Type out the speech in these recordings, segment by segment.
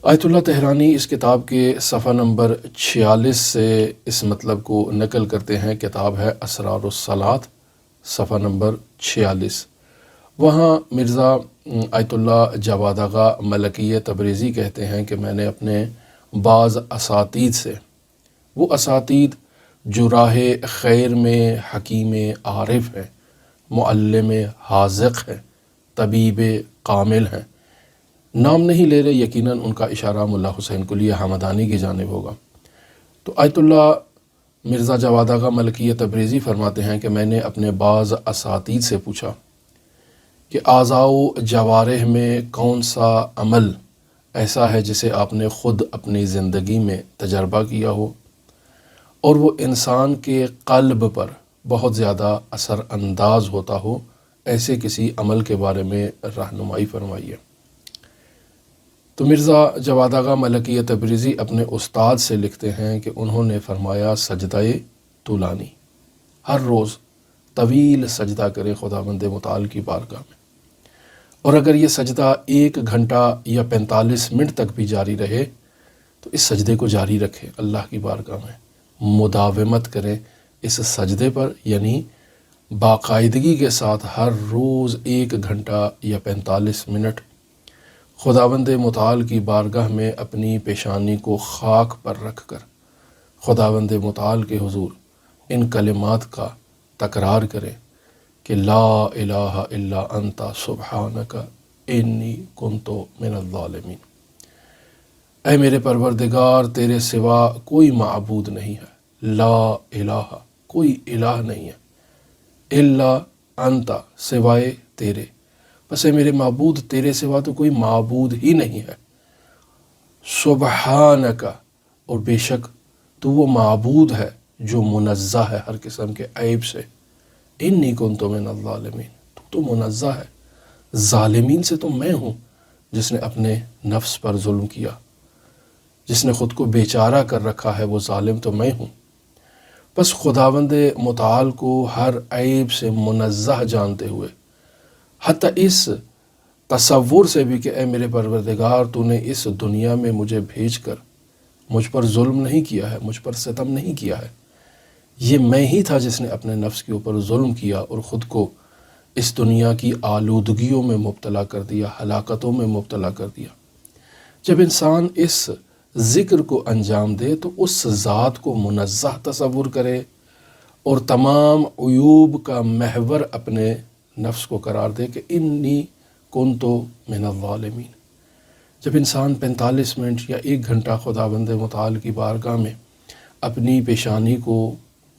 آیت اللہ تہرانی اس کتاب کے صفحہ نمبر 46 سے اس مطلب کو نقل کرتے ہیں۔ کتاب ہے اسرار الصلاۃ، صفحہ نمبر 46۔ وہاں مرزا آیت اللہ جواد آغا ملکی تبریزی کہتے ہیں کہ میں نے اپنے بعض اساتید سے، وہ اساتید جو راہ خیر میں حکیم عارف ہیں، معلم حاذق ہیں، طبیب کامل ہیں، نام نہیں لے رہے، یقیناً ان کا اشارہ ملا حسین قلی حمدانی کی جانب ہوگا۔ تو آیت اللہ مرزا جواد آغا ملکی تبریزی فرماتے ہیں کہ میں نے اپنے بعض اساتید سے پوچھا کہ اعضاء و جوارح میں کون سا عمل ایسا ہے جسے آپ نے خود اپنی زندگی میں تجربہ کیا ہو اور وہ انسان کے قلب پر بہت زیادہ اثر انداز ہوتا ہو، ایسے کسی عمل کے بارے میں رہنمائی فرمائیے۔ تو مرزا جواد آغا ملکی تبریزی اپنے استاد سے لکھتے ہیں کہ انہوں نے فرمایا سجدہ طولانی، ہر روز طویل سجدہ کرے خداوند متعال کی بارگاہ میں، اور اگر یہ سجدہ 1 گھنٹہ یا 45 منٹ تک بھی جاری رہے تو اس سجدے کو جاری رکھے، اللہ کی بارگاہ میں مداومت کریں اس سجدے پر، یعنی باقاعدگی کے ساتھ ہر روز 1 گھنٹہ یا 45 منٹ خداوند متعال کی بارگاہ میں اپنی پیشانی کو خاک پر رکھ کر خداوند متعال کے حضور ان کلمات کا تکرار کریں کہ لا الہ الا انت سبحانک انی کنت من الظالمین۔ اے میرے پروردگار، تیرے سوا کوئی معبود نہیں ہے، لا الہ کوئی الہ نہیں ہے، الا انت سوائے تیرے، بس اے میرے معبود تیرے سوا تو کوئی معبود ہی نہیں ہے، سبحانک اور بے شک تو وہ معبود ہے جو منزہ ہے ہر قسم کے عیب سے، انی کنت من الظالمین، تو منزہ ہے ظالمین سے، تو میں ہوں جس نے اپنے نفس پر ظلم کیا، جس نے خود کو بیچارہ کر رکھا ہے، وہ ظالم تو میں ہوں۔ بس خداوند متعال کو ہر عیب سے منزہ جانتے ہوئے، حتیٰ اس تصور سے بھی کہ اے میرے پروردگار تو نے اس دنیا میں مجھے بھیج کر مجھ پر ظلم نہیں کیا ہے، مجھ پر ستم نہیں کیا ہے، یہ میں ہی تھا جس نے اپنے نفس کے اوپر ظلم کیا اور خود کو اس دنیا کی آلودگیوں میں مبتلا کر دیا، ہلاکتوں میں مبتلا کر دیا۔ جب انسان اس ذکر کو انجام دے تو اس ذات کو منزہ تصور کرے اور تمام عیوب کا محور اپنے نفس کو قرار دے کہ انی کنت من الظالمین۔ جب انسان 45 منٹ یا 1 گھنٹہ خداوند متعال کی بارگاہ میں اپنی پیشانی کو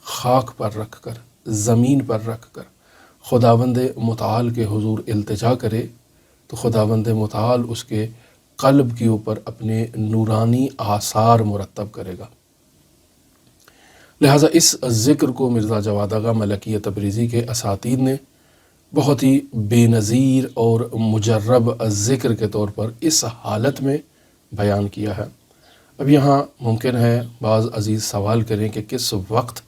خاک پر رکھ کر، زمین پر رکھ کر خداوند متعال کے حضور التجا کرے تو خداوند متعال اس کے قلب کے اوپر اپنے نورانی آثار مرتب کرے گا۔ لہٰذا اس ذکر کو مرزا جواد آغا ملکی تبریزی کے اساتید نے بہت ہی بے نظیر اور مجرب ذکر کے طور پر اس حالت میں بیان کیا ہے۔ اب یہاں ممکن ہے بعض عزیز سوال کریں کہ کس وقت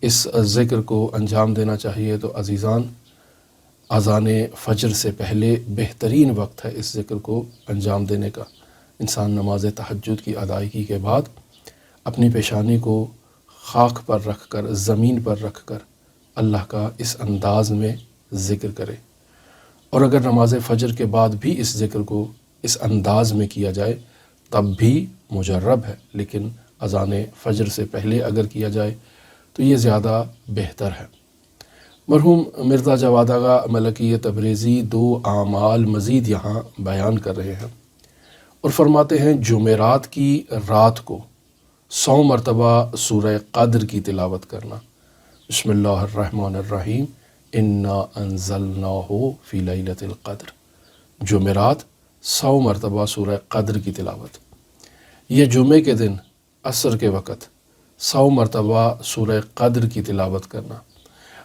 اس ذکر کو انجام دینا چاہیے، تو عزیزان اذان فجر سے پہلے بہترین وقت ہے اس ذکر کو انجام دینے کا۔ انسان نماز تہجد کی ادائیگی کے بعد اپنی پیشانی کو خاک پر رکھ کر، زمین پر رکھ کر اللہ کا اس انداز میں ذکر کرے، اور اگر نماز فجر کے بعد بھی اس ذکر کو اس انداز میں کیا جائے تب بھی مجرب ہے، لیکن اذان فجر سے پہلے اگر کیا جائے تو یہ زیادہ بہتر ہے۔ مرحوم مرزا جواد آغا ملکی تبریزی 2 اعمال مزید یہاں بیان کر رہے ہیں اور فرماتے ہیں جمعرات کی رات کو 100 مرتبہ سورہ قدر کی تلاوت کرنا۔ بسم اللہ الرحمن الرحیم، انا انزلناہ فی لیلۃ القدر، جمعرات 100 مرتبہ سورہ قدر کی تلاوت، یہ جمعے کے دن عصر کے وقت 100 مرتبہ سورہ قدر کی تلاوت کرنا۔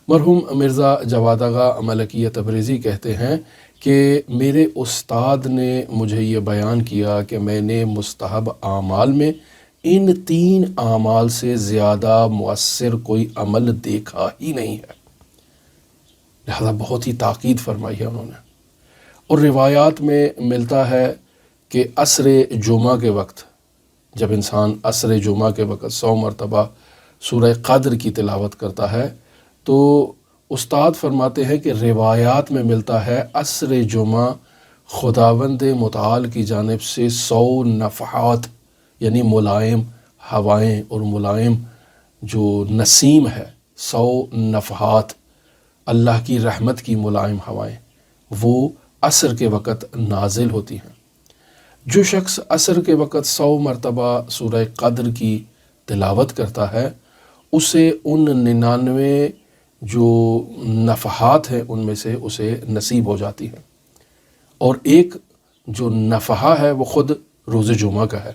مرحوم مرزا جواد آغا ملکی تبریزی کہتے ہیں کہ میرے استاد نے مجھے یہ بیان کیا کہ میں نے مستحب اعمال میں ان 3 اعمال سے زیادہ مؤثر کوئی عمل دیکھا ہی نہیں ہے، لہذا بہت ہی تاکید فرمائی ہے انہوں نے۔ اور روایات میں ملتا ہے کہ عصر جمعہ کے وقت جب انسان عصر جمعہ کے وقت 100 مرتبہ سورہ قدر کی تلاوت کرتا ہے تو استاد فرماتے ہیں کہ روایات میں ملتا ہے عصر جمعہ خداوند متعال کی جانب سے 100 نفحات یعنی ملائم ہوائیں اور ملائم جو نسیم ہے 100 نفحات اللہ کی رحمت کی ملائم ہوائیں وہ عصر کے وقت نازل ہوتی ہیں۔ جو شخص عصر کے وقت 100 مرتبہ سورہ قدر کی تلاوت کرتا ہے اسے ان 99 جو نفحات ہیں ان میں سے اسے نصیب ہو جاتی ہیں، اور ایک جو نفحہ ہے وہ خود روز جمعہ کا ہے،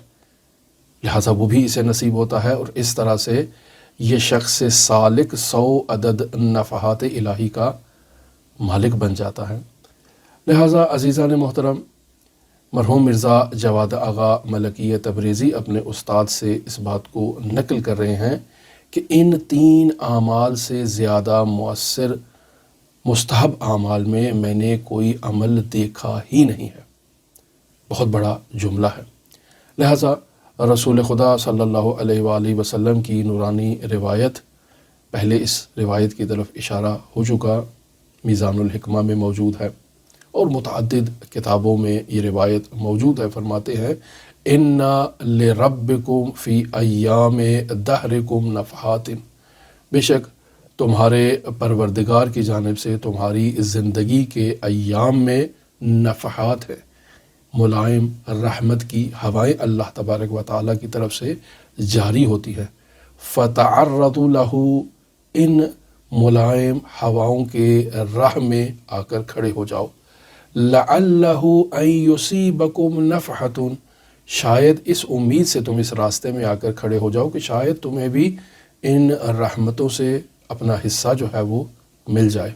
لہٰذا وہ بھی اسے نصیب ہوتا ہے، اور اس طرح سے یہ شخص سالک 100 عدد نفحات الہی کا مالک بن جاتا ہے۔ لہٰذا عزیزان محترم، مرحوم مرزا جواد آغا ملکی تبریزی اپنے استاد سے اس بات کو نقل کر رہے ہیں کہ ان 3 اعمال سے زیادہ مؤثر مستحب اعمال میں نے کوئی عمل دیکھا ہی نہیں ہے۔ بہت بڑا جملہ ہے۔ لہٰذا رسول خدا صلی اللہ علیہ وآلہ وسلم کی نورانی روایت، پہلے اس روایت کی طرف اشارہ ہو چکا، میزان الحکمہ میں موجود ہے اور متعدد کتابوں میں یہ روایت موجود ہے۔ فرماتے ہیں اِنَّ لِرَبِّكُمْ فِي أَيَّامِ دَهْرِكُمْ نَفْحَاتٍ، بے شک تمہارے پروردگار کی جانب سے تمہاری زندگی کے ایام میں نفحات ہیں، ملائم رحمت کی ہوائیں اللہ تبارک و تعالیٰ کی طرف سے جاری ہوتی ہے۔ فَتَعَرَّضُوا لَهُ، ان ملائم ہواؤں کے راہ میں آ کر کھڑے ہو جاؤ۔ لَعَلَّهُ أَن يُصِيبَكُمْ نَفْحَةٌ، شاید اس امید سے تم اس راستے میں آ کر کھڑے ہو جاؤ کہ شاید تمہیں بھی ان رحمتوں سے اپنا حصہ جو ہے وہ مل جائے۔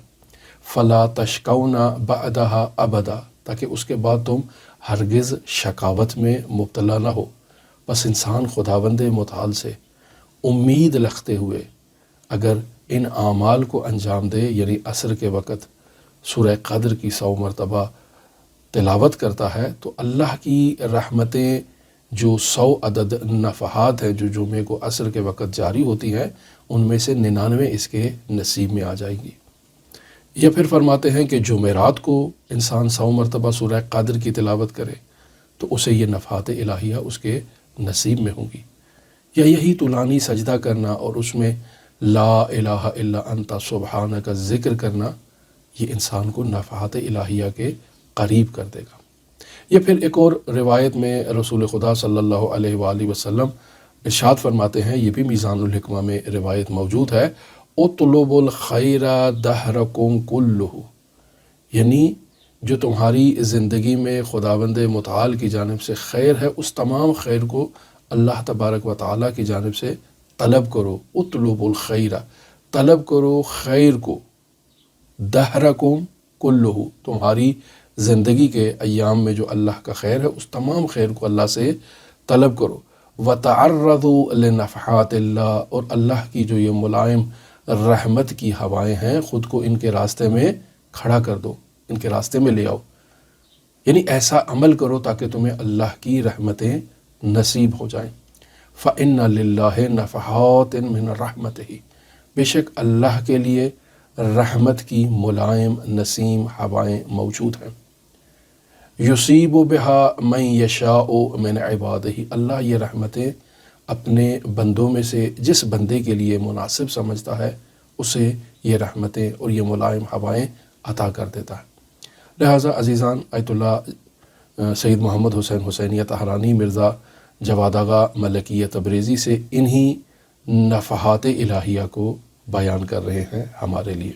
فَلَا تَشْكَوْنَ بَعْدَهَا أَبَدًا، تاکہ اس کے بعد تم ہرگز شکاوت میں مبتلا نہ ہو۔ بس انسان خداوند متعال سے امید رکھتے ہوئے اگر ان اعمال کو انجام دے، یعنی عصر کے وقت سورہ قدر کی 100 مرتبہ تلاوت کرتا ہے تو اللہ کی رحمتیں جو 100 عدد نفحات ہیں جو جمعے کو عصر کے وقت جاری ہوتی ہیں ان میں سے 99 اس کے نصیب میں آ جائیں گی۔ یا پھر فرماتے ہیں کہ جمعرات کو انسان 100 مرتبہ سورہ قدر کی تلاوت کرے تو اسے یہ نفحات الہیہ اس کے نصیب میں ہوں گی۔ یا یہی طولانی سجدہ کرنا اور اس میں لا الہ الا انت سبحانک کا ذکر کرنا، یہ انسان کو نفحات الہیہ کے قریب کر دے گا۔ یا پھر ایک اور روایت میں رسول خدا صلی اللہ علیہ وآلہ وسلم ارشاد فرماتے ہیں، یہ بھی میزان الحکمہ میں روایت موجود ہے، اطلب الخیر دہرکم کلہ، یعنی جو تمہاری زندگی میں خداوند متعال کی جانب سے خیر ہے اس تمام خیر کو اللہ تبارک و تعالیٰ کی جانب سے طلب کرو۔ اطلب الخیر، طلب کرو خیر کو، دہرکم کلہ، تمہاری زندگی کے ایام میں جو اللہ کا خیر ہے اس تمام خیر کو اللہ سے طلب کرو۔ وَتَعَرَّضُوا لِنَفْحَاتِ اللَّهِ، اور اللہ کی جو یہ ملائم رحمت کی ہوائیں ہیں خود کو ان کے راستے میں کھڑا کر دو، ان کے راستے میں لے آؤ، یعنی ایسا عمل کرو تاکہ تمہیں اللہ کی رحمتیں نصیب ہو جائیں۔ فَإِنَّ لِلَّهِ نَفْحَاتٍ مِّن رَحْمَتِهِ، بے شک اللہ کے لیے رحمت کی ملائم نسیم ہوائیں موجود ہیں۔ یصیب بها من یشاء من عبادہ، اللہ یہ رحمتیں اپنے بندوں میں سے جس بندے کے لیے مناسب سمجھتا ہے اسے یہ رحمتیں اور یہ ملائم ہوائیں عطا کر دیتا ہے۔ لہٰذا عزیزان، آیت اللہ سید محمد حسین حسینیہ طہرانی مرزا جواد آغا ملکی تبریزی سے انہی نفحات الہیہ کو بیان کر رہے ہیں ہمارے لیے۔